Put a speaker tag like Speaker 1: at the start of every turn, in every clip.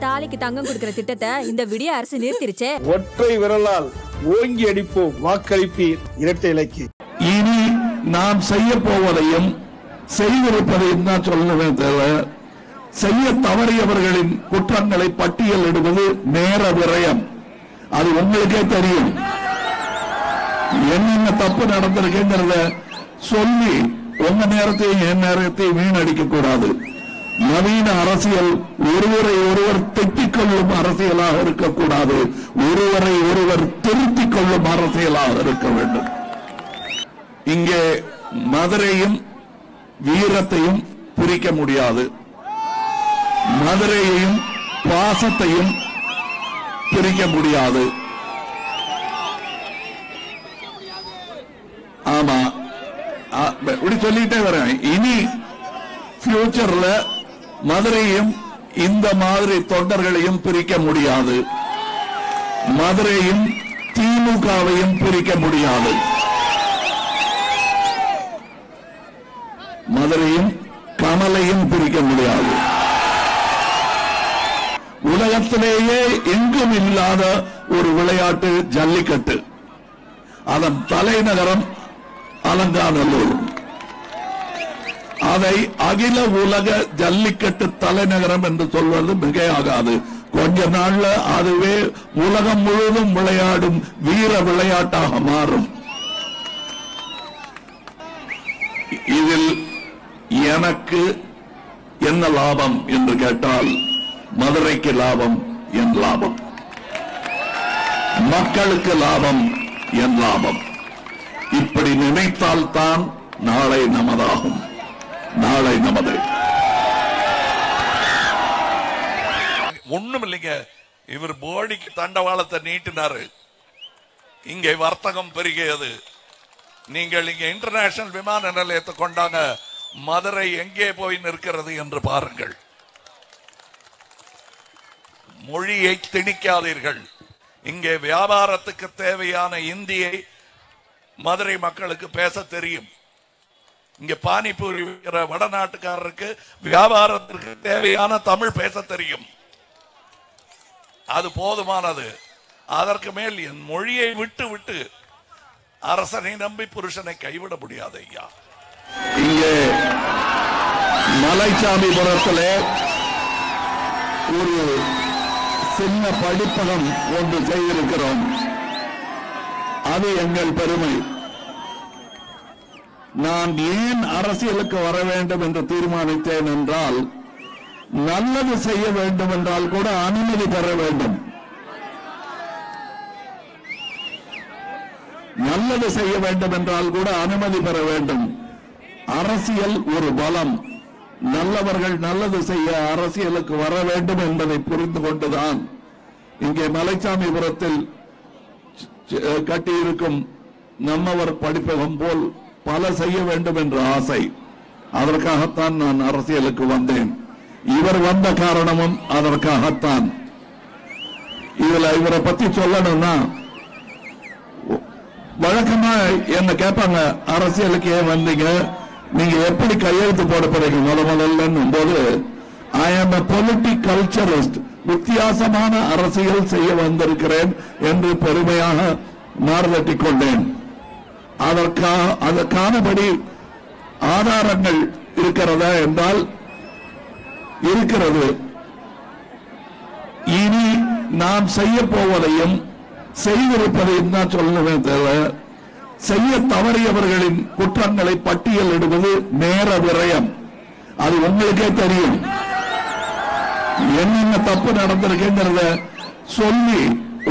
Speaker 1: தாலிக்கு தங்கம் கொடுக்கிற திட்டத்தை இந்த விடிய அரசு நிறுத்திருச்சே.
Speaker 2: ஒற்றை விரலால் ஓங்கி அடிப்போம், வாக்களிப்பீர் இரட்டை இலக்கு.
Speaker 3: இனி நாம் செய்ய போவதையும் செய்திருப்பதையும் தான் சொல்லவே தவிர செய்ய தவறியவர்களின் குற்றங்களை பட்டியலிடுவது நேர விரயம். அது உங்களுக்கே தெரியும். என்னென்ன தப்பு நடந்திருக்குங்கிறத சொல்லி உங்க நேரத்தையும் என் நேரத்தையும் வீணடிக்க கூடாது. நவீன அரசியல் ஒருவரை ஒருவர் திட்டிக் கொள்ளும் அரசியலாக இருக்கக்கூடாது, ஒருவரை ஒருவர் திருத்திக் கொள்ளும் அரசியலாக இருக்க வேண்டும். இங்கே மதுரையும் வீரத்தையும் பிரிக்க முடியாது, மதுரையையும் பாசத்தையும் பிரிக்க முடியாது. ஆமா, இப்படி சொல்லிட்டே வரேன். இனி ஃபியூச்சர்ல மதுரையும் இந்த மாதிரி தொண்டர்களையும் பிரிக்க முடியாது, மதுரையும் திமுகவையும் பிரிக்க முடியாது, மதுரையும் கமலையும் பிரிக்க முடியாது. உலகத்திலேயே எங்கும் இல்லாத ஒரு விளையாட்டு ஜல்லிக்கட்டு. அதன் தலைநகரம் அலங்காநல்லூர். அதை அகில உலக ஜல்லிக்கட்டு தலைநகரம் என்று சொல்வது மிகையாகாது. கொஞ்ச நாள்ல அதுவே உலகம் முழுவதும் விளையாடும் வீர விளையாட்டாக மாறும். இதில் எனக்கு என்ன லாபம் என்று கேட்டால், மதுரைக்கு லாபம் என் லாபம், மக்களுக்கு லாபம் என் லாபம். இப்படி நினைத்தால்தான் நாளை நமதாகும், நாளை நமது.
Speaker 4: ஒண்ணும் இல்லைங்க. இவர் போடிக்கு தண்டவாளத்தை நீட்டினாரு, இங்கே வர்த்தகம் பெருகியது. நீங்கள் இங்க இன்டர்நேஷனல் விமான நிலையத்தை கொண்டாங்க, மதுரை எங்கே போய் நிற்கிறது என்று பாருங்கள். மொழியை திணிக்காதீர்கள். இங்கே வியாபாரத்துக்கு தேவையான இந்தியை மதுரை மக்களுக்கு பேச தெரியும். இங்க பானிபூரி விற்கிற வடநாட்டுக்காரருக்கு வியாபாரத்திற்கு தேவையான தமிழ் பேச தெரியும். அது போதுமானது. அதற்கு மேல் என் மொழியை விட்டு விட்டு அரசனை நம்பி புருஷனை கைவிட முடியாது ஐயா.
Speaker 3: இங்கே மலைச்சாமிபுரத்திலே ஒரு சின்ன படிப்பகம் ஒன்று செய்திருக்கிறோம். அது எங்கள் பெருமை. நான் ஏன் அரசியலுக்கு வர வேண்டும் என்று தீர்மானித்தேன் என்றால், நல்லது செய்ய வேண்டும் என்றால் கூட அனுமதி பெற வேண்டும். நல்லது செய்ய வேண்டும் என்றால் கூட அனுமதி பெற வேண்டும். அரசியல் ஒரு பலம். நல்லவர்கள் நல்லது செய்ய அரசியலுக்கு வர வேண்டும் என்பதை புரிந்து கொண்டுதான் இங்கே மலைச்சாமிபுரத்தில் கட்டியிருக்கும் நம்மவர் படிப்பகம் போல் பல செய்ய வேண்டும் என்ற ஆசை. அதற்காகத்தான் நான் அரசியலுக்கு வந்தேன். இவர் வந்த காரணமும் அதற்காகத்தான். இதுல இவரை பத்தி சொல்லணும்னா, வழக்கமா என்ன கேட்பாங்க, அரசியலுக்கு ஏன் வந்தீங்க, நீங்க எப்படி கையெழுத்து போட போறீங்க முதல்ல போது, ஐ ஆம் எ பொலிட்டிக் கல்ச்சரிஸ்ட், வித்தியாசமான அரசியல் செய்ய வந்திருக்கிறேன் என்று பெருமையாக மாறுதட்டிக் கொண்டேன். அதற்கானபடி ஆதாரங்கள் இருக்கிறதா என்றால் இருக்கிறது. இனி நாம் செய்ய போவதையும் செய்திருப்பதையும் தான் சொல்லவே தவிர செய்ய தவறியவர்களின் குற்றங்களை பட்டியலிடுவது நேர விரயம். அது உங்களுக்கே தெரியும். என்னென்ன தப்பு நடந்திருக்குங்கிறத சொல்லி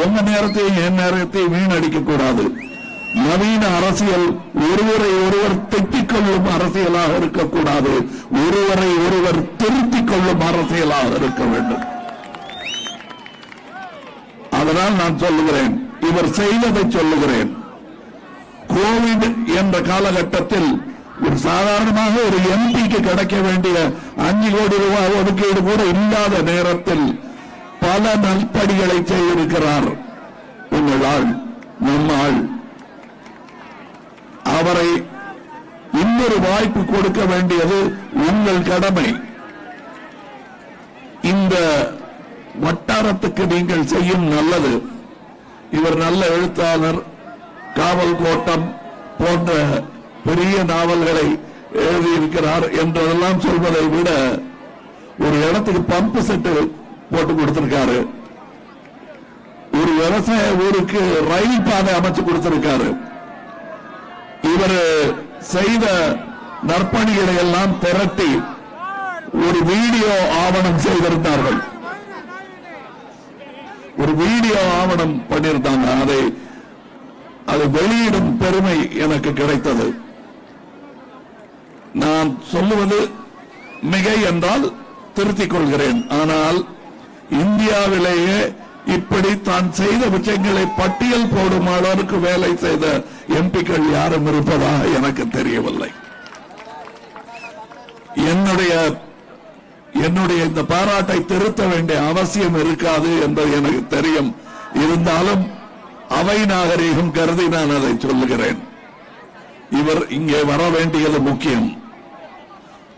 Speaker 3: உங்க நேரத்தையும் என் நேரத்தையும் வீணடிக்க கூடாது. நவீன அரசியல் ஒருவரை ஒருவர் திட்டிக் கொள்ளும் அரசியலாக இருக்கக்கூடாது, ஒருவரை ஒருவர் திருத்திக் கொள்ளும் அரசியலாக இருக்க வேண்டும். அதனால் நான் சொல்லுகிறேன், இவர் செய்ததை சொல்லுகிறேன். கோவிட் என்ற காலகட்டத்தில் ஒரு சாதாரணமாக ஒரு எம்பிக்கு கிடைக்க வேண்டிய 5 கோடி ரூபாய் ஒதுக்கீடு கூட இல்லாத நேரத்தில் பல நல்படிகளை செய்திருக்கிறார் உங்கள் ஆள், நம்ம ஆள். அவரை இன்னொரு வாய்ப்பு கொடுக்க வேண்டியது உங்கள் கடமை. இந்த வட்டாரத்துக்கு நீங்கள் செய்யும் நல்லது. இவர் நல்ல எழுத்தாளர், காவல் கோட்டம் போன்ற பெரிய நாவல்களை எழுதியிருக்கிறார் என்றதெல்லாம் சொல்வதை விட ஒரு இடத்துக்கு பம்பு செட்டு போட்டு கொடுத்திருக்காரு, ஒரு விவசாய ஊருக்கு ரயில் பாதை அமைச்சு கொடுத்திருக்காரு. இவர் செய்த நற்பணிகளை எல்லாம் திரட்டி ஒரு வீடியோ ஆவணம் செய்திருந்தார்கள், ஒரு வீடியோ ஆவணம் பண்ணியிருந்தாங்க. அதை வெளியிடும் பெருமை எனக்கு கிடைத்தது. நான் சொல்லுவது மிகை என்றால் திருத்திக் கொள்கிறேன். ஆனால் இந்தியாவிலேயே இப்படி தான் செய்த விஷயங்களை பட்டியல் போடும் அளவிற்கு வேலை செய்த எம்பிக்கள் யாரும் இருப்பதா எனக்கு தெரியவில்லை. என்னுடைய இந்த பாராட்டை திருத்த வேண்டிய அவசியம் இருக்காது என்பது எனக்கு தெரியும். இருந்தாலும் அவை நாகரீகம் கருதி நான் அதை சொல்லுகிறேன். இவர் இங்கே வர வேண்டியது முக்கியம்.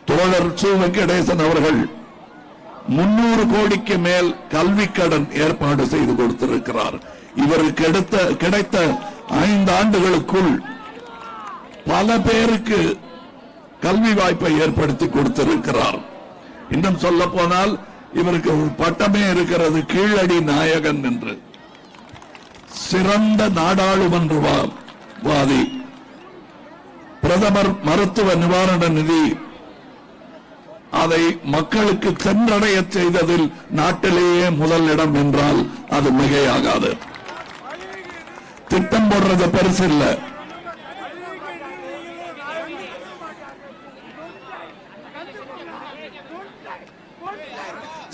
Speaker 3: தோழர் சு. வெங்கடேசன் அவர்கள் 300 கோடிக்கு மேல் கல்வி கடன் ஏற்பாடு செய்து கொடுத்திருக்கிறார். இவருக்கு கிடைத்த 5 ஆண்டுகளுக்குள் பல பேருக்கு கல்வி வாய்ப்பை ஏற்படுத்தி கொடுத்திருக்கிறார். இன்னும் சொல்ல போனால் இவருக்கு ஒரு பட்டமே இருக்கிறது, கீழடி நாயகன் என்று. சிறந்த நாடாளுமன்றவாதி, பிரதமர் மருத்துவ நிவாரண நிதி, அதை மக்களுக்கு சென்றடைய செய்ததில் நாட்டிலேயே முதல் இடம் என்றால் அது மிகையாகாது. திட்டம் போடுறது பெருசு இல்ல.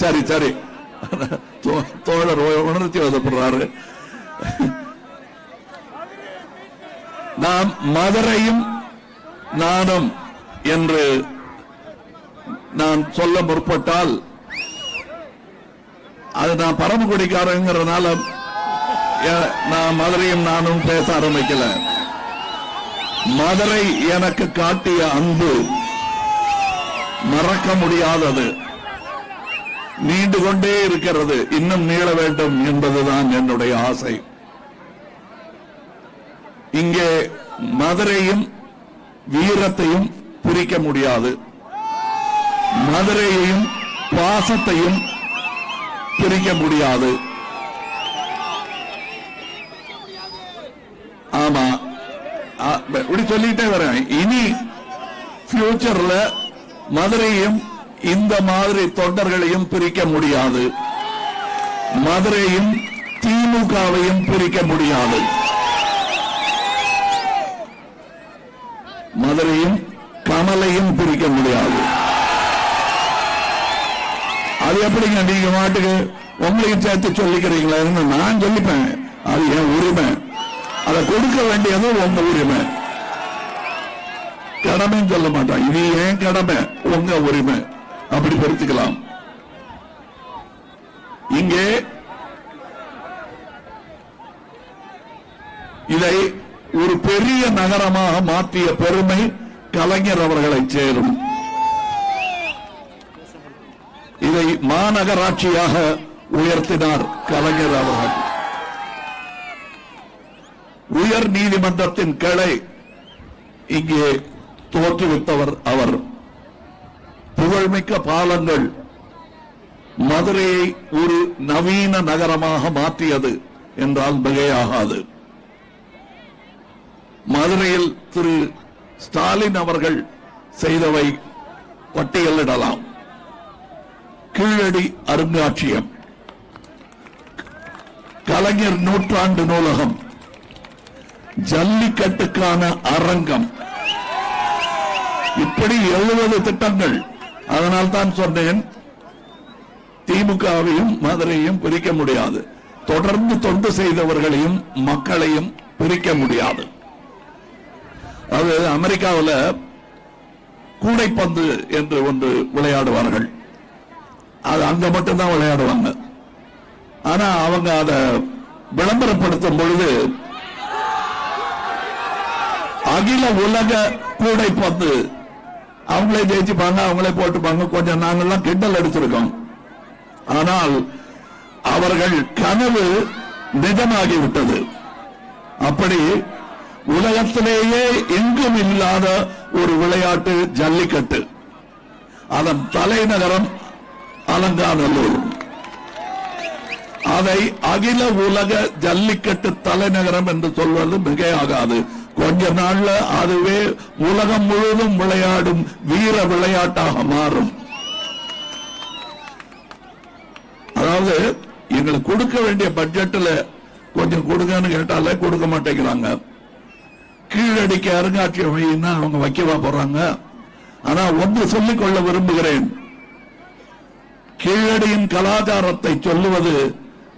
Speaker 3: சரி சரி, தோழர் உணர்ச்சி வசப்படுறாரு. நாம் மதுரையும் நானும் என்று நான் சொல்ல முற்பட்டால் அது நான் பரமக்குடிக்காரங்கிறதுனால நான் மதுரையும் நானும் பேச ஆரம்பிக்கல. மதுரை எனக்கு காட்டிய அன்பு மறக்க முடியாதது, நீண்டு கொண்டே இருக்கிறது, இன்னும் நீள வேண்டும் என்பதுதான் என்னுடைய ஆசை. இங்கே மதுரையும் வீரத்தையும் பிரிக்க முடியாது, மதுரையையும் பாசத்தையும் பிரிக்க முடியாது. ஆமா, இப்படி சொல்லிட்டே வரேன். இனி ஃபியூச்சர்ல மதுரையும் இந்த மாதிரி தொண்டர்களையும் பிரிக்க முடியாது, மதுரையும் திமுகவையும் பிரிக்க முடியாது, மதுரையும் கமலையும் பிரிக்க முடியாது. அது எப்படிங்க நீங்க மாட்டுக்கு உங்களையும் சேர்த்து சொல்லிக்கிறீங்களா? நான் சொல்லிப்பேன், அது என் உரிமை, அதை கொடுக்க வேண்டியது உங்க உரிமை. கடமைன்னு சொல்ல மாட்டான், இது ஏன் கடமை, உங்க உரிமை, அப்படி பிரிச்சுக்கலாம். இங்கே இதை ஒரு பெரிய நகரமாக மாற்றிய பெருமை கலைஞர் அவர்களை சேரும். இதை மாநகராட்சியாக உயர்த்தினார் கலைஞர் அவர்கள். உயர் நீதிமன்றத்தின் கிளை இங்கே தோற்றுவித்தவர் அவர். புகழ்மிக்க பாலங்கள் மதுரையை ஒரு நவீன நகரமாக மாற்றியது என்றால் மிகையாகாது. மதுரையில் திரு ஸ்டாலின் அவர்கள் செய்தவை பட்டியலிடலாம். கீழடி அருங்காட்சியகம், கலைஞர் நூற்றாண்டு நூலகம், ஜல்லிக்கட்டுக்கான அரங்கம், இப்படி 70 திட்டங்கள். அதனால் தான் சொன்னேன், திமுகவையும் மதுரையும் பிரிக்க முடியாது, தொடர்ந்து தொண்டு செய்தவர்களையும் மக்களையும் பிரிக்க முடியாது. அது அமெரிக்காவில் கூடைப்பந்து என்று ஒன்று விளையாடுவார்கள், அது அங்க மட்டும்தான் விளையாடுவாங்க. ஆனா அவங்க அதை விளம்பரப்படுத்தும் பொழுது அகில உலக கூடைப்பந்து, அவங்களே ஜெயிச்சுப்பாங்க, அவங்களே போட்டுப்பாங்க, கொஞ்சம் நாங்கெல்லாம் கிண்டல் அடிச்சிருக்கோம். ஆனால் அவர்கள் கனவு நிஜமாகிவிட்டது. அப்படி உலகத்திலேயே எங்கும் இல்லாத ஒரு விளையாட்டு ஜல்லிக்கட்டு. அதன் தலைநகரம் அலங்காநல்லூர். அதை அகில உலக ஜல்லிக்கட்டு தலைநகரம் என்று சொல்வது மிகையாகாது. கொஞ்ச நாள்ல அதுவே உலகம் முழுவதும் விளையாடும் வீர விளையாட்டாக மாறும். அதாவது எங்களுக்கு கொடுக்க வேண்டிய பட்ஜெட்ல கொஞ்சம் கொடுங்கன்னு கேட்டாலே கொடுக்க மாட்டேங்கிறாங்க. கீழடிக்க அருங்காட்சியகம் வைன்னா அவங்க வைக்கவா போறாங்க. ஆனா ஒன்று சொல்லிக் கொள்ள விரும்புகிறேன், கீழடியின் கலாச்சாரத்தை சொல்லுவது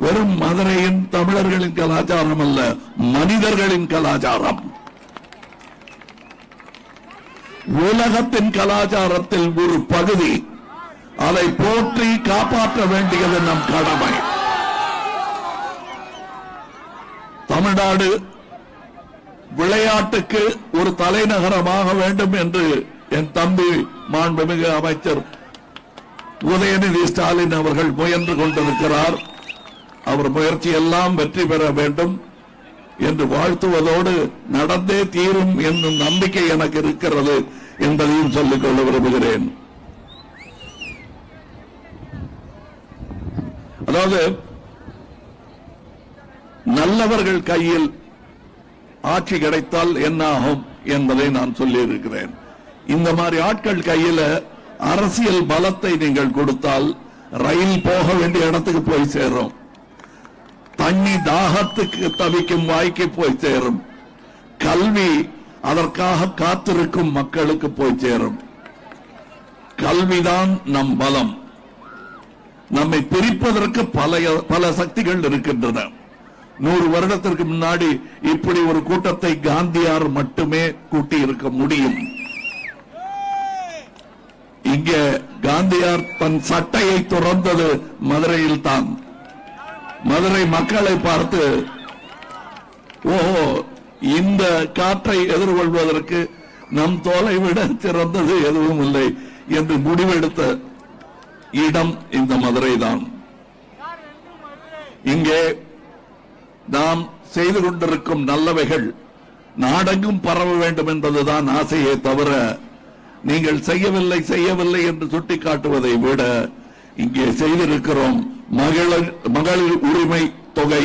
Speaker 3: வெறும் மதுரையின் தமிழர்களின் கலாச்சாரம் அல்ல, மனிதர்களின் கலாச்சாரம். உலகத்தின் கலாச்சாரத்தில் ஒரு பகுதி. அதை போற்றி காப்பாற்ற வேண்டியது நம் கடமை. தமிழ்நாடு விளையாட்டுக்கு ஒரு தலைநகரமாக வேண்டும் என்று என் தம்பி மாண்புமிகு அமைச்சர் உதயநிதி ஸ்டாலின் அவர்கள் முயன்று கொண்டிருக்கிறார். அவர் முயற்சி எல்லாம் வெற்றி பெற வேண்டும் என்று வாழ்த்துவதோடு நடந்தே தீரும் என்னும் நம்பிக்கை எனக்கு இருக்கிறது என்பதையும் சொல்லிக் கொள்ள விரும்புகிறேன். அதாவது நல்லவர்கள் கையில் ஆட்சி கிடைத்தால் என்ன ஆகும் என்பதை நான் சொல்லியிருக்கிறேன். இந்த மாதிரி ஆட்கள் கையில அரசியல் பலத்தை நீங்கள் கொடுத்தால் ரயில் போக வேண்டிய இடத்துக்கு போய் சேரும், தண்ணி தாகத்துக்கு தவிக்கும் வாய்க்கு போய் சேரும், கல்வி அதற்காக காத்திருக்கும் மக்களுக்கு போய் சேரும். கல்விதான் நம் பலம். நம்மை பிரிப்பதற்கு பல சக்திகள் இருக்கின்றன. 100 வருடத்திற்கு முன்னாடி இப்படி ஒரு கூட்டத்தை காந்தியார் மட்டுமே கூட்டி இருக்க முடியும். இங்கே காந்தியார் தன் சட்டையை துறந்தது மதுரையில் தான். மதுரை மக்களை பார்த்து, ஓஹோ, இந்த காற்றை எதிர்கொள்வதற்கு நம் தோலை விட சிறந்தது எதுவும் இல்லை என்று முடிவெடுத்த இடம் இந்த மதுரை தான். இங்கே நாம் செய்து கொண்டிருக்கும் நல்லவைகள் நாடெங்கும் பரவ வேண்டும் என்பதுதான் ஆசையே தவிர, நீங்கள் செய்யவில்லை என்று சுட்டிக்காட்டுவதை விட இங்கே செய்திருக்கிறோம். மகளிர் உரிமை தொகை,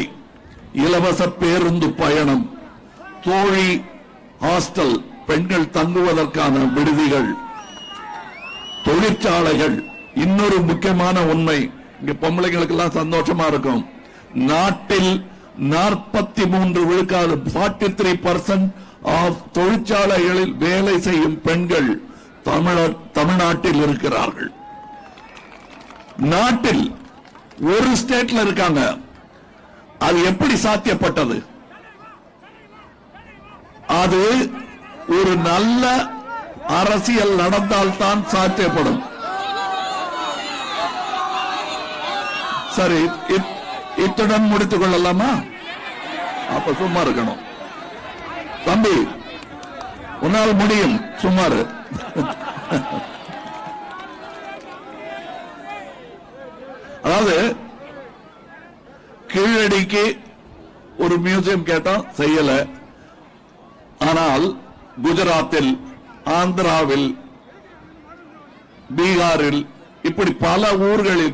Speaker 3: இலவச பேருந்து பயணம், தோழி ஹாஸ்டல், பெண்கள் தங்குவதற்கான விடுதிகள், தொழிற்சாலைகள். இன்னொரு முக்கியமான உண்மை, இங்க பொம்பளைகளுக்கு எல்லாம் சந்தோஷமா இருக்கும், நாட்டில் 43 விழுக்காடு 43% ஆஃப் தொழிற்சாலைகளில் வேலை செய்யும் பெண்கள் தமிழ்நாட்டில் இருக்கிறார்கள். நாட்டில் ஒரு ஸ்டேட்ல இருக்காங்க. அது எப்படி சாத்தியப்பட்டது? அது ஒரு நல்ல அரசியல் நடந்தால்தான் சாத்தியப்படும். சரி, இத்துடன் முடித்துக் கொள்ளலாமா? அப்ப சும்மா இருக்கணும். தம்பி, உன்னால் முடியும், சும்மாரு. அதாவது கீழடிக்கு ஒரு மியூசியம் கேட்டோம், செய்யல. ஆனால் குஜராத்தில், ஆந்திராவில், பீகாரில், இப்படி பல ஊர்களில்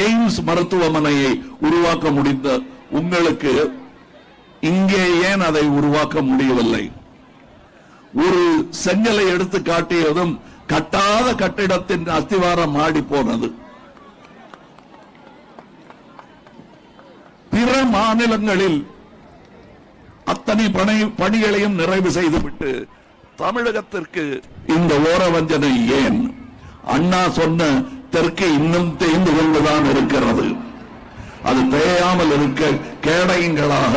Speaker 3: எய்ம்ஸ் மருத்துவமனையை உருவாக்க முடிந்த உங்களுக்கு இங்கே ஏன் அதை உருவாக்க முடியவில்லை? ஒரு செங்கலை எடுத்து காட்டியதும் கட்டாத கட்டிடத்தின் அஸ்திவாரம் ஆடி போனது. பிற மாநிலங்களில் அத்தனை பணிகளையும் நிறைவு செய்துவிட்டு தமிழகத்திற்கு இந்த ஓரவஞ்சனை ஏன்? அண்ணா சொன்ன தெற்கு இன்னும் தேய்ந்து கொண்டுதான் இருக்கிறது. அது தேயாமல் இருக்க கேடயங்களாக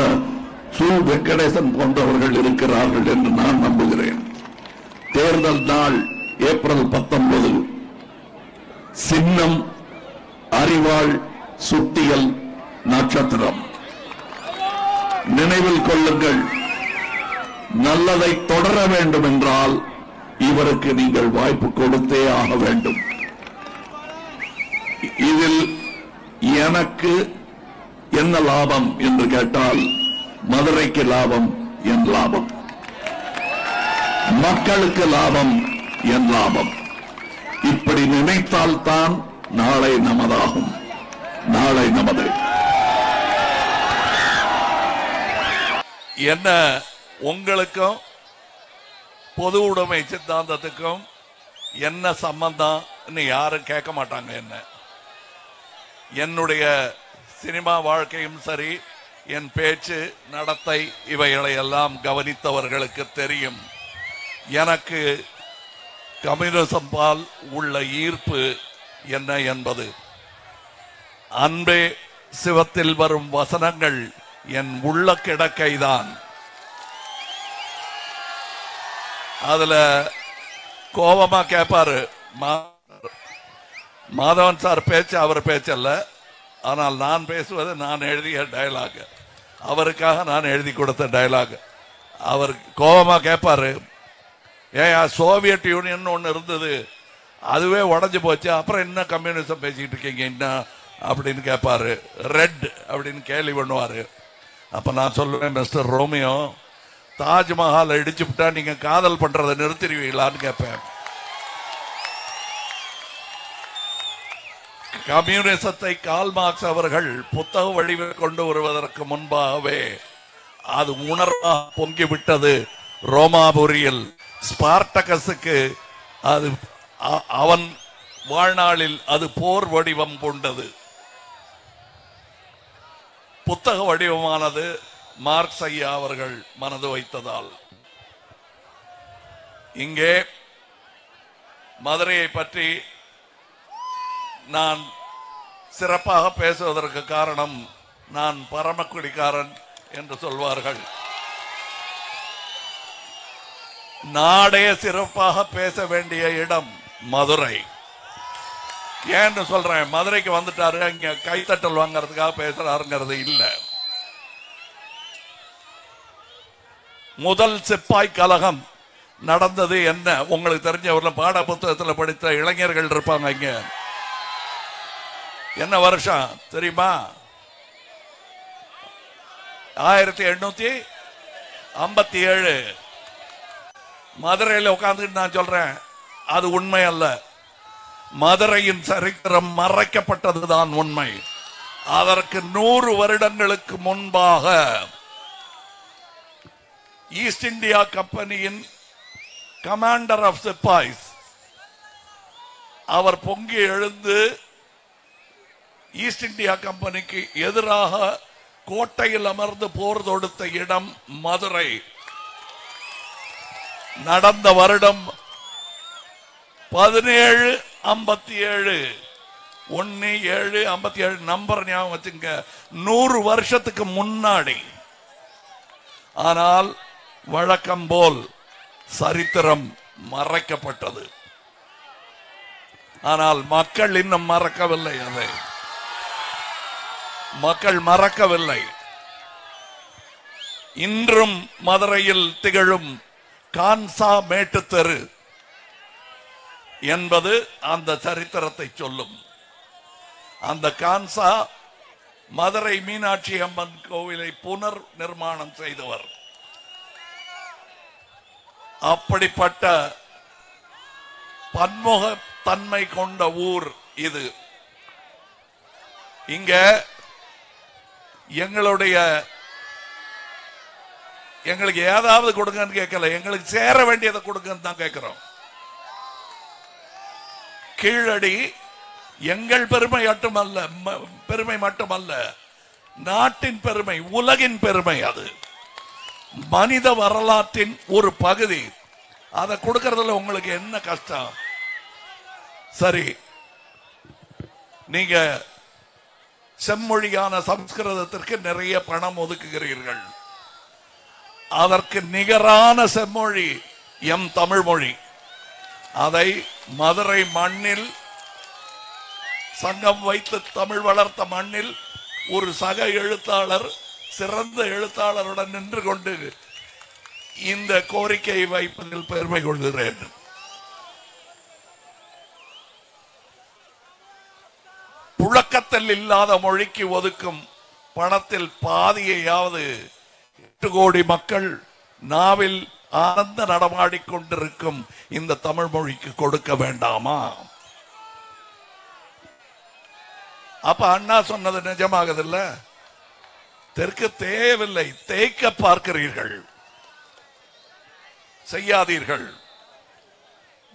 Speaker 3: சு வெங்கடேசன் போன்றவர்கள் இருக்கிறார்கள் என்று நான் நம்புகிறேன். தேர்தல் நாள் ஏப்ரல் 19. சின்னம் அரிவாள் சுத்தியல் நட்சத்திரம். நினைவில் கொள்ளுங்கள், நல்லதை தொடர வேண்டும் என்றால் இவருக்கு நீங்கள் வாய்ப்பு கொடுத்தே ஆக வேண்டும். இதில் எனக்கு என்ன லாபம் என்று கேட்டால் மதுரைக்கு லாபம் என் லாபம், மக்களுக்கு லாபம் என் லாபம். இப்படி நினைத்தால்தான் நாளை நமதாகும், நாளை நமது.
Speaker 4: என்ன உங்களுக்கும் பொது உடைமை சித்தாந்தத்துக்கும் என்ன சம்பந்தம் யாரும் கேட்க மாட்டாங்க. என்னுடைய சினிமா வாழ்க்கையும் சரி, என் பேச்சு நடத்தை இவைகளை எல்லாம் கவனித்தவர்களுக்கு தெரியும். எனக்கு கம்யூனிசம் பால் உள்ள ஈர்ப்பு என்ன என்பது. அன்பே சிவத்தில் வரும் வசனங்கள் என் உள்ள கிடக்கைதான். அதுல கோபமா கேட்பாரு மாதவன் சார் பேச்சு, அவர் பேச்சல்ல. ஆனால் நான் பேசுவது நான் எழுதிய டயலாக், அவருக்காக நான் எழுதி கொடுத்த டயலாக். அவர் கோபமா கேட்பாரு, ஏன் சோவியத் யூனியன் ஒன்று இருந்தது, அதுவே உடஞ்சு போச்சு, அப்புறம் என்ன கம்யூனிசம் பேசிக்கிட்டு இருக்கீங்க என்ன அப்படின்னு கேட்பாரு. ரெட் அப்படின்னு கேள்வி பண்ணுவாரு. அப்ப நான் சொல்லுவேன், மிஸ்டர் ரோமியோ, தாஜ்மஹால் இடிச்சு விட்டா நீங்க காதல் பண்றதை நிறுத்திடுவீங்களான்னு கேட்பேன். கம்யூனிசத்தை கால் மார்க்ஸ் அவர்கள் புத்தக வடிவில் கொண்டு வருவதற்கு முன்பாகவே அது உணர்வா பொங்கிவிட்டது ரோமாபுரியில். ஸ்பார்டகஸுக்கு அது அவன் வாழ்நாளில் அது போர் வடிவம் கொண்டது. புத்தக வடிவமானது மார்க்ஸ் ஐயா அவர்கள் மனது வைத்ததால். இங்கே மதுரையை பற்றி நான் சிறப்பாக பேசுவதற்கு காரணம், நான் பரமக்குடிக்காரன் என்று சொல்வார்கள். நாடே சிறப்பாக பேச வேண்டிய இடம் மதுரை. ஏன்னு சொல்றேன், மதுரைக்கு வந்துட்டாரு, இங்க கைத்தட்டல் வாங்கறதுக்காக பேசுறாருங்கிறது இல்ல. முதல் சிப்பாய் கலகம் நடந்தது என்ன உங்களுக்கு தெரிஞ்சவர்கள் பாட புத்தகத்தில் படித்த இளைஞர்கள் இருப்பாங்க. இங்க என்ன வருஷம் தெரியுமா? 1857. மதுரையில் உட்கார்ந்துட்டு நான் சொல்றேன், அது உண்மை அல்ல. மதுரையின் சரித்திரம் மறைக்கப்பட்டதுதான் உண்மை. அதற்கு 100 வருடங்களுக்கு முன்பாக ஈஸ்ட் இந்தியா கம்பெனியின் கமாண்டர் ஆஃப் சிப்பாய்ஸ் அவர் பொங்கி எழுந்து ஈஸ்ட் இந்தியா கம்பெனிக்கு எதிராக கோட்டையில் அமர்ந்து போர் தொடுத்த இடம் மதுரை. நடந்த வருடம் 1757. 1757 நம்பர் ஞாபகம் வச்சுங்க. 100 வருஷத்துக்கு முன்னாடி. ஆனால் வழக்கம் போல் சரித்திரம் மறைக்கப்பட்டது. ஆனால் மக்கள் இன்னும் மறக்கவில்லை. அதை மக்கள் மறக்கவில்லை. இன்றும் மதுரையில் திகழும் கான்சா மேட்டு தெரு என்பது அந்த சரித்திரத்தை சொல்லும். அந்த கான்சா மதுரை மீனாட்சி அம்மன் கோவிலை புனர் நிர்மாணம் செய்தவர். அப்படிப்பட்ட பன்முக தன்மை கொண்ட ஊர் இது. இங்க எங்களுக்கு ஏதாவது கொடுங்கன்னு கேட்கல, எங்களுக்கு சேர வேண்டியதை கொடுங்கன்னு தான் கேட்கிறோம். கீழடி எங்கள் பெருமை மட்டுமல்ல, நாட்டின் பெருமை, உலகின் பெருமை. அது மனித வரலாற்றின் ஒரு பகுதி. அதை கொடுக்கறதுல உங்களுக்கு என்ன கஷ்டம்? சரி, நீங்க செம்மொழியான சம்ஸ்கிருதத்திற்கு நிறைய பணம் ஒதுக்குகிறீர்கள். அதற்கு நிகரான செம்மொழி எம் தமிழ் மொழி. அதை மதுரை மண்ணில் சங்கம் வைத்து தமிழ் வளர்த்த மண்ணில் ஒரு சக எழுத்தாளர், சிறந்த எழுத்தாளருடன் நின்று கொண்டு இந்த கோரிக்கையை வைப்பதில் பெருமை கொள்கிறேன். புழக்கத்தில் ஊழல் இல்லாத மொழிக்கு ஒதுக்கும் பணத்தில் பாதியையாவது 8 கோடி மக்கள் நாவில் ஆனந்த நடமாடிக்கொண்டிருக்கும் இந்த தமிழ் மொழிக்கு கொடுக்க வேண்டாமா? அப்ப அண்ணா சொன்னது நிஜமாகதில்ல. தெற்கு தேவையில்லை, தேய்க்க பார்க்கிறீர்கள், செய்யாதீர்கள்.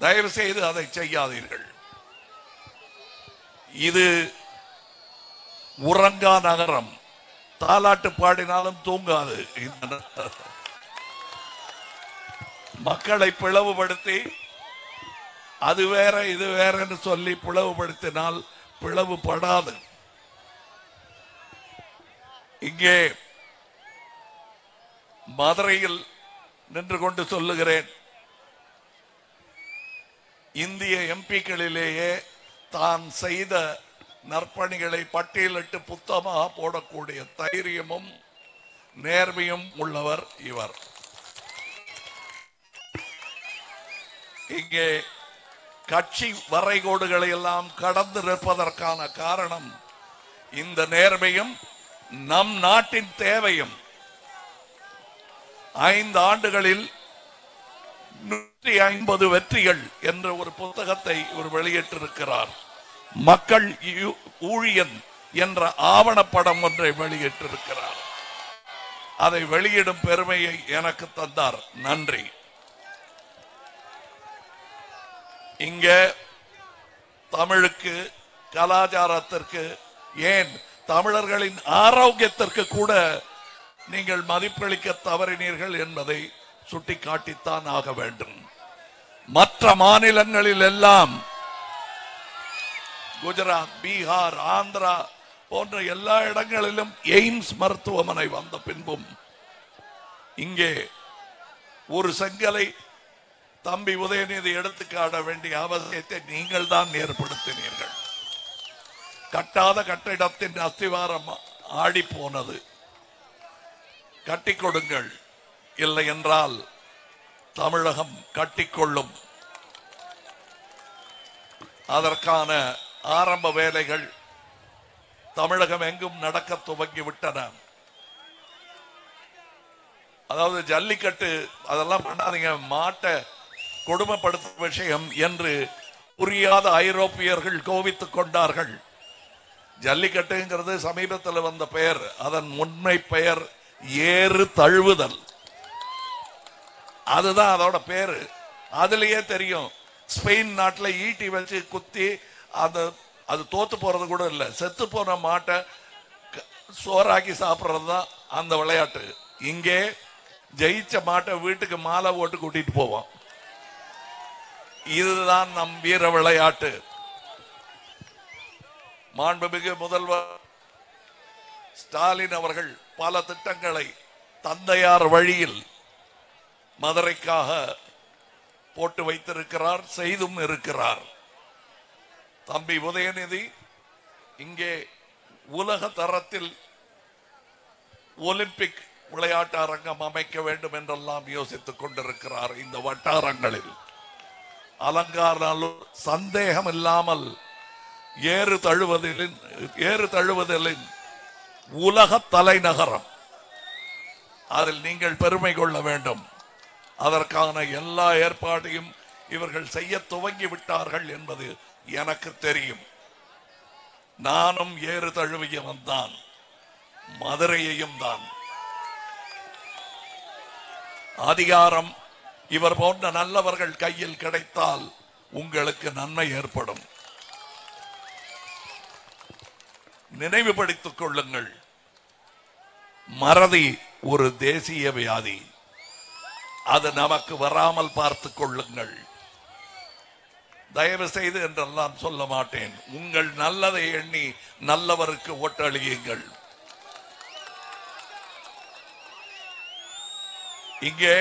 Speaker 4: தயவு செய்து அதை செய்யாதீர்கள். இது உறங்கா நகரம், தாலாட்டு பாடினாலும் தூங்காது. மக்களை பிளவுபடுத்தி அது வேற இது வேறன்னு சொல்லி பிளவுபடுத்தினால் பிளவுபடாது. இங்கே மதுரையில் நின்று கொண்டு சொல்லுகிறேன், இந்திய எம்பிக்களிலேயே தான் செய்த நற்பணிகளை பட்டியலிட்டு புத்தகமாக போடக்கூடிய தைரியமும் நேர்மையும் உள்ளவர் இவர். இங்கே கட்சி வரைகோடுகளை எல்லாம் கடந்து நிற்பதற்கான காரணம் இந்த நேர்மையும் நம் நாட்டின் தேவையும். 5 ஆண்டுகளில் 150 வெற்றிகள் என்ற ஒரு புத்தகத்தை இவர் வெளியிட்டிருக்கிறார். மக்கள் ஊழியன் என்ற ஆவணப்படம் ஒன்றை வெளியிட்டிருக்கிறார். அதை வெளியிடும் பெருமையை எனக்கு தந்தார். நன்றி. இங்கே தமிழுக்கு, கலாச்சாரத்திற்கு, ஏன் தமிழர்களின் ஆரோக்கியத்திற்கு கூட நீங்கள் மதிப்பளிக்க தவறினீர்கள் என்பதை சுட்டிக்காட்டித்தான் ஆக வேண்டும். மற்ற மாநிலங்களில் எல்லாம் குஜராத், பீகார், ஆந்திரா போன்ற எல்லா இடங்களிலும் எய்ம்ஸ் மருத்துவமனை வந்த பின்பும் இங்கே ஒரு செங்கலை தம்பி உதயநிதி எடுத்துக்காட்ட வேண்டிய அவசியத்தை நீங்கள் தான் ஏற்படுத்தினீர்கள். கட்டாத கட்டிடத்தின் அஸ்திவாரம் ஆடி போனது. கட்டி கொடுங்கள், இல்லை என்றால் தமிழகம் கட்டிக்கொள்ளும். அதற்கான ஆரம்ப வேலைகள் தமிழகம் எங்கும் நடக்க துவங்கிவிட்டன. அதாவது ஜல்லிக்கட்டு அதெல்லாம் பண்ணாதீங்க, மாட்டை கொடுமைப்படுத்தும் விஷயம் என்று புரியாத ஐரோப்பியர்கள் கோபித்துக் கொண்டார்கள். ஜல்லிக்கட்டுங்கிறது சமீபத்தில் வந்த பெயர், அதன் உண்மை பெயர் ஏறு தழுவுதல். அதுதான் அதோட பேரு. அதுலயே தெரியும், ஸ்பெயின் நாட்டில் ஈட்டி வச்சு குத்தி அது தோத்து போறது கூட இல்லை, செத்து போன மாட்டை சோறாக்கி சாப்பிட்றது தான் அந்த விளையாட்டு. இங்கே ஜெயிச்ச மாட்டை வீட்டுக்கு மாலை ஓட்டு கூட்டிட்டு போவோம். இதுதான் நம் வீர விளையாட்டு. மாண்புமிகு முதல்வர் ஸ்டாலின் அவர்கள் பல திட்டங்களை தந்தையார் வழியில் மதுரைக்காக போட்டு வைத்திருக்கிறார், செய்தும் இருக்கிறார். தம்பி உதயநிதி இங்கே உலக தரத்தில் ஒலிம்பிக் விளையாட்டு அரங்கம் அமைக்க வேண்டும் என்றெல்லாம் யோசித்துக் கொண்டிருக்கிறார். இந்த வட்டாரங்களில் அலங்காநல்லூர் சந்தேகம் இல்லாமல் ஏறு தழுவுதலின் உலக தலைநகரம். அதில் நீங்கள் பெருமை கொள்ள வேண்டும். அதற்கான எல்லா ஏற்பாட்டையும் இவர்கள் செய்ய துவங்கி விட்டார்கள் என்பது எனக்கு தெரியும். நானும் ஏறு தழுவியவன் தான், மதுரையையும் தான். அதிகாரம் இவர் போன்ற நல்லவர்கள் கையில் கிடைத்தால் உங்களுக்கு நன்மை ஏற்படும். நினைவுபடுத்திக் கொள்ளுங்கள், மறதி ஒரு தேசிய வியாதி. அது நமக்கு வராமல் பார்த்துக் கொள்ளுங்கள். தயவு செய்து என்றெல்லாம் சொல்ல மாட்டேன். உங்கள் நல்லதை எண்ணி நல்லவருக்கு ஓட்டளியுங்கள். இங்கே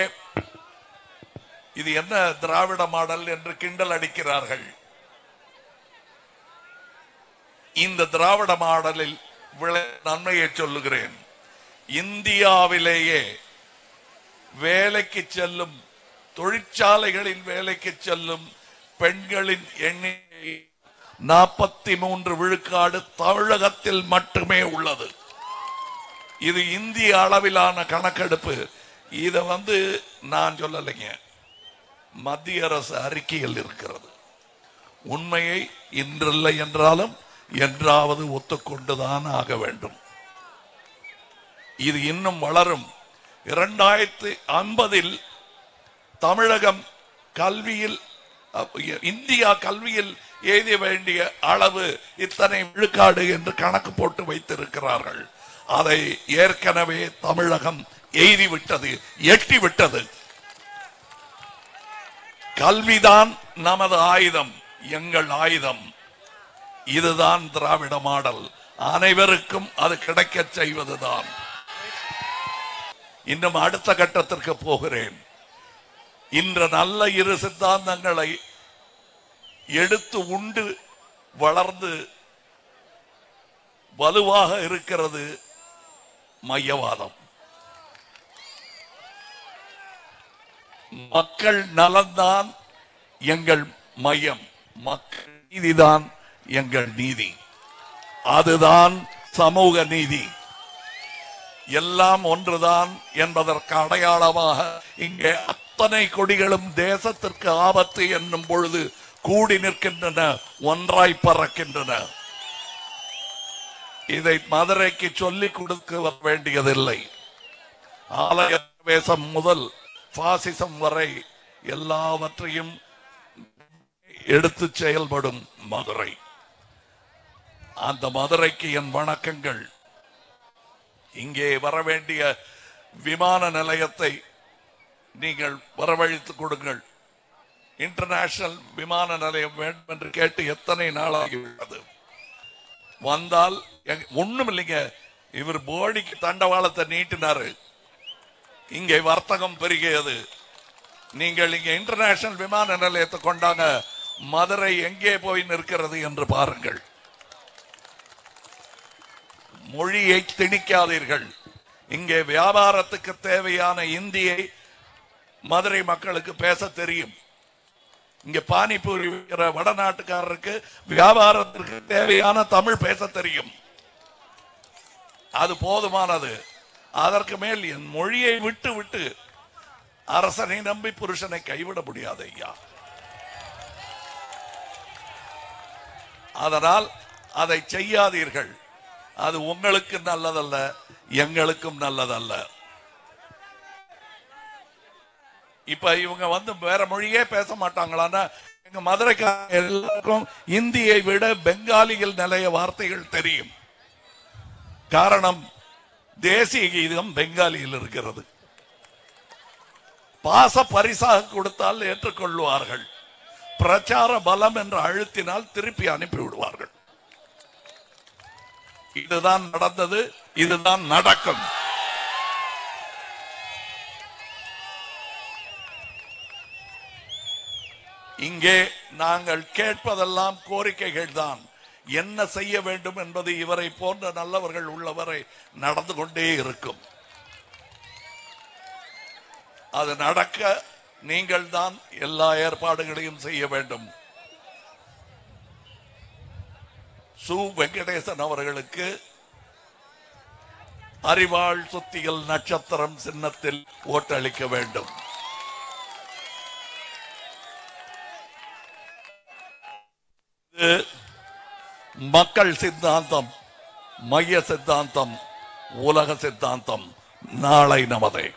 Speaker 4: இது என்ன திராவிட மாடல் என்று கிண்டல் அடிக்கிறார்கள். இந்த திராவிட மாடலில் நன்மையை சொல்லுகிறேன். இந்தியாவிலேயே வேலைக்கு செல்லும், தொழிற்சாலைகளில் வேலைக்கு செல்லும் பெண்களின் எண்ணிக்கை 43 விழுக்காடு தமிழகத்தில் மட்டுமே உள்ளது. இது இந்திய அளவிலான கணக்கெடுப்பு. இத நான் சொல்லலைங்க, மத்திய அரசு அறிக்கையில் இருக்கிறது. உண்மையை இன்றில்லை என்றாலும் என்றாவது ஒத்துக்கொண்டுதான் ஆக வேண்டும். இது இன்னும் வளரும். 2050 தமிழகம் கல்வியில், இந்தியா கல்வியில் எழுத வேண்டிய அளவு இத்தனை விழுக்காடு என்று கணக்கு போட்டு வைத்திருக்கிறார்கள். அதை ஏற்கனவே தமிழகம் எய்திவிட்டது, எட்டிவிட்டது. கல்விதான் நமது ஆயுதம், எங்கள் ஆயுதம். இதுதான் திராவிட மாடல். அனைவருக்கும் அது கிடைக்க செய்வதுதான். இன்னும் அடுத்த கட்டத்திற்கு போகிறேன். இன்று நல்ல இரு சித்தாந்தங்களை எடுத்து உண்டு வளர்ந்து வலுவாக இருக்கிறது மையவாதம். மக்கள் நலன்தான் எங்கள் மையம், மக்கள் நீதிதான் எங்கள் நீதி. அதுதான் சமூக நீதி. எல்லாம் ஒன்றுதான் என்பதற்கு அடையாளமாக இங்கே அத்தனை கொடிகளும் தேசத்திற்கு ஆபத்து என்னும் பொழுது கூடி நிற்கின்றன, ஒன்றாய் பறக்கின்றன. இதை மதுரைக்கு சொல்லிக் கொடுக்க வேண்டியதில்லை. ஆலய பிரவேசம் முதல் பாசிசம் வரை எல்லாவற்றையும் எடுத்து செயல்படும் மதுரை. அந்த மதுரைக்கு என் வணக்கங்கள். இங்கே வரவேண்டிய விமான நிலையத்தை நீங்கள் வரவழைத்துக் கொடுங்கள். இன்டர்நேஷனல் விமான நிலையம் வேண்டும் என்று கேட்டு எத்தனை நாளாகிவிட்டது. வந்தால் ஒண்ணும் இல்லைங்க, இவர் போடிக்கு தண்டவாளத்தை நீட்டினாரு, இங்கே வர்த்தகம் பெருகியது. நீங்கள் இங்க இன்டர்நேஷனல் விமான நிலையத்தை கொண்டாங்க, மதுரை எங்கே போய் நிற்கிறது என்று பாருங்கள். மொழியை திணிக்காதீர்கள். இங்கே வியாபாரத்துக்கு தேவையான இந்தியை மதுரை மக்களுக்கு பேச தெரியும். இங்க பானிபூரி விற்கிற வடநாட்டுக்காரருக்கு வியாபாரத்திற்கு தேவையான தமிழ் பேச தெரியும். அது போதுமானது. அதற்கு மேல் என் மொழியை விட்டு விட்டு அரசனை நம்பி புருஷனை கைவிட முடியாது ஐயா. அதனால் அதை செய்யாதீர்கள். அது உங்களுக்கு நல்லதல்ல, எங்களுக்கும் நல்லதல்ல. இப்ப இவங்க வேற மொழியே பேச மாட்டாங்களான்னா, எங்க மதுரைக்காரங்க எல்லாருக்கும் இந்தியை விட பெங்காலியில் நிறைய வார்த்தைகள் தெரியும். காரணம், தேசிய கீதம் பெங்காலியில் இருக்கிறது. பாச பரிசாக கொடுத்தால் ஏற்றுக்கொள்வார்கள். பிரச்சார பலம் என்று அழுத்தினால் திருப்பி அனுப்பி விடுவார்கள். இதுதான் நடந்தது, இதுதான் நடக்கும். இங்கே நாங்கள் கேட்பதெல்லாம் கோரிக்கைகள் தான். என்ன செய்ய வேண்டும் என்பது இவரை போன்ற நல்லவர்கள் உள்ளவரை நடந்து கொண்டே இருக்கும். அது நடக்க நீங்கள் தான் எல்லா ஏற்பாடுகளையும் செய்ய வேண்டும். சு வெங்கடேசன் அவர்களுக்கு அறிவாள் சுத்திகள் நட்சத்திரம் சின்னத்தில் ஓட்டளிக்க வேண்டும். மக்கள் சித்தாந்தம், மைய சித்தாந்தம், உலக சித்தாந்தம். நாளை நமதே.